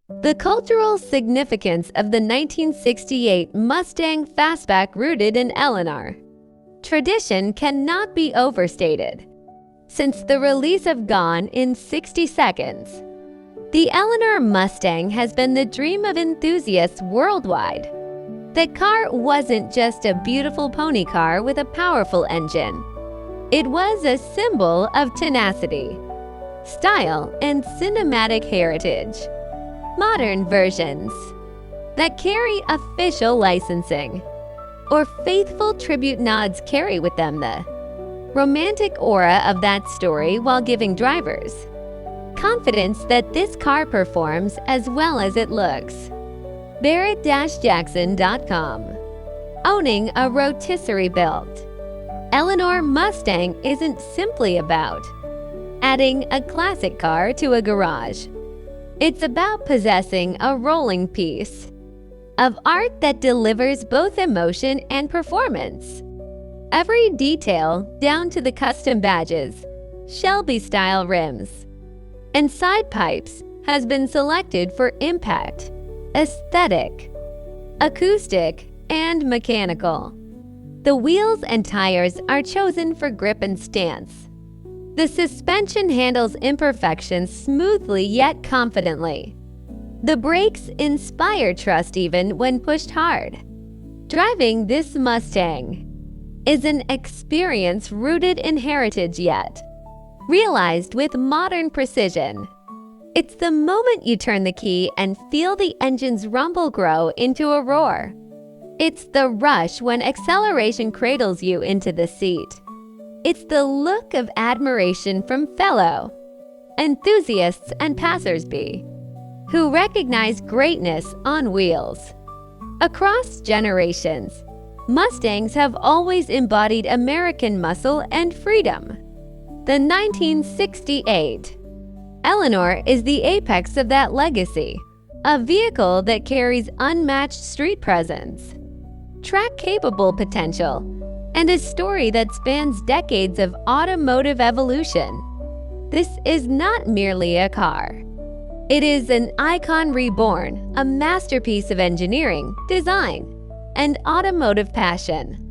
The cultural significance of the 1968 Mustang Fastback rooted in Eleanor. Tradition cannot be overstated. Since the release of Gone in 60 Seconds, the Eleanor Mustang has been the dream of enthusiasts worldwide. The car wasn't just a beautiful pony car with a powerful engine. It was a symbol of tenacity, style, and cinematic heritage. Modern versions that carry official licensing or faithful tribute nods carry with them the romantic aura of that story while giving drivers confidence that this car performs as well as it looks. Barrett-Jackson.com. Owning a rotisserie built Eleanor Mustang isn't simply about adding a classic car to a garage. It's about possessing a rolling piece of art that delivers both emotion and performance. Every detail, down to the custom badges, Shelby-style rims, and side pipes, has been selected for impact, aesthetic, acoustic, and mechanical. The wheels and tires are chosen for grip and stance. The suspension handles imperfections smoothly yet confidently. The brakes inspire trust even when pushed hard. Driving this Mustang is an experience rooted in heritage yet realized with modern precision. It's the moment you turn the key and feel the engine's rumble grow into a roar. It's the rush when acceleration cradles you into the seat. It's the look of admiration from fellow enthusiasts and passersby who recognize greatness on wheels. Across generations, Mustangs have always embodied American muscle and freedom. The 1968 Eleanor is the apex of that legacy, a vehicle that carries unmatched street presence, track-capable potential, and a story that spans decades of automotive evolution. This is not merely a car. It is an icon reborn, a masterpiece of engineering, design, and automotive passion.